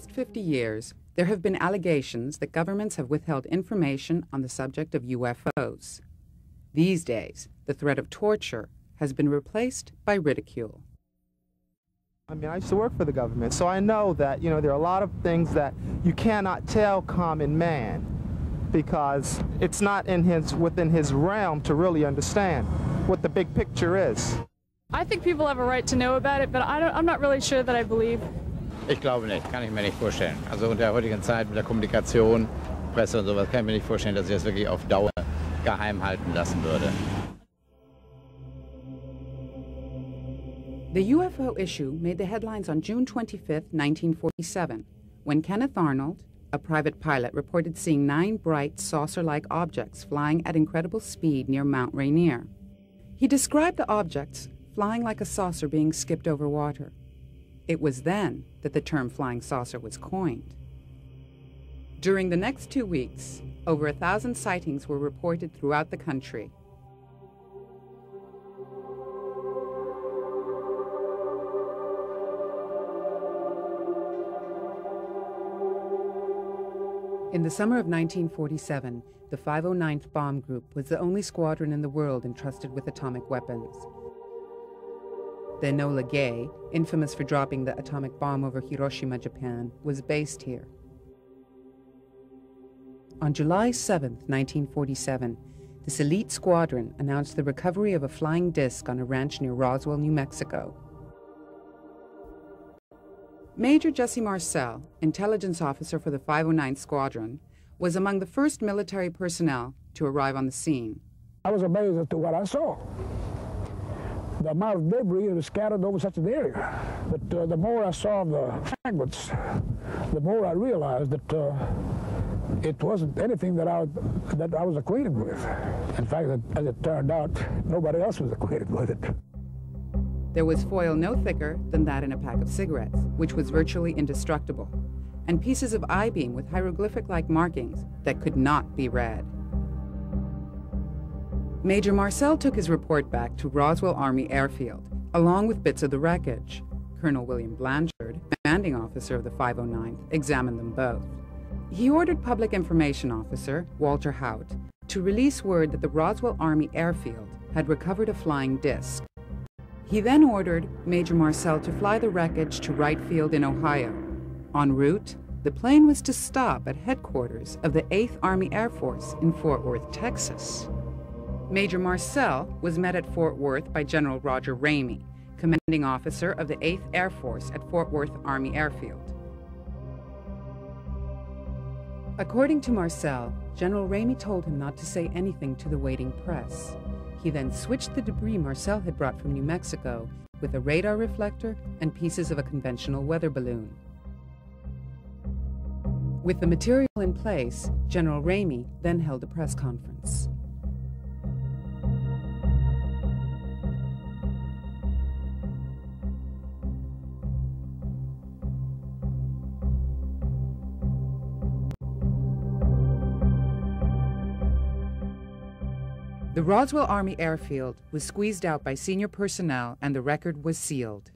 past 50 years, there have been allegations that governments have withheld information on the subject of UFOs. These days, the threat of torture has been replaced by ridicule. I mean, I used to work for the government, so I know that, there are a lot of things that you cannot tell common man because it's not within his realm to really understand what the big picture is. I think people have a right to know about it, but I'm not really sure that I believe. Ich glaube nicht, kann ich mir nicht vorstellen. Also in der heutigen Zeit mit der Kommunikation, Presse und sowas, kann ich mir nicht vorstellen, dass ich das wirklich auf Dauer geheim halten lassen würde. The UFO issue made the headlines on June 25, 1947, when Kenneth Arnold, a private pilot, reported seeing 9 bright saucer-like objects flying at incredible speed near Mount Rainier. He described the objects flying like a saucer being skipped over water. It was then that the term flying saucer was coined. During the next 2 weeks, over 1,000 sightings were reported throughout the country. In the summer of 1947, the 509th Bomb Group was the only squadron in the world entrusted with atomic weapons. The Enola Gay, infamous for dropping the atomic bomb over Hiroshima, Japan, was based here. On July 7, 1947, this elite squadron announced the recovery of a flying disc on a ranch near Roswell, New Mexico. Major Jesse Marcel, intelligence officer for the 509th Squadron, was among the first military personnel to arrive on the scene. I was amazed as to what I saw. The amount of debris that was scattered over such an area. But the more I saw the fragments, the more I realized that it wasn't anything that I was acquainted with. In fact, as it turned out, nobody else was acquainted with it. There was foil no thicker than that in a pack of cigarettes, which was virtually indestructible, and pieces of I-beam with hieroglyphic-like markings that could not be read. Major Marcel took his report back to Roswell Army Airfield, along with bits of the wreckage. Colonel William Blanchard, commanding officer of the 509th, examined them both. He ordered Public Information Officer Walter Haut to release word that the Roswell Army Airfield had recovered a flying disc. He then ordered Major Marcel to fly the wreckage to Wright Field in Ohio. En route, the plane was to stop at headquarters of the 8th Army Air Force in Fort Worth, Texas. Major Marcel was met at Fort Worth by General Roger Ramey, commanding officer of the 8th Air Force at Fort Worth Army Airfield. According to Marcel, General Ramey told him not to say anything to the waiting press. He then switched the debris Marcel had brought from New Mexico with a radar reflector and pieces of a conventional weather balloon. With the material in place, General Ramey then held a press conference. The Roswell Army Airfield was squeezed out by senior personnel and the record was sealed.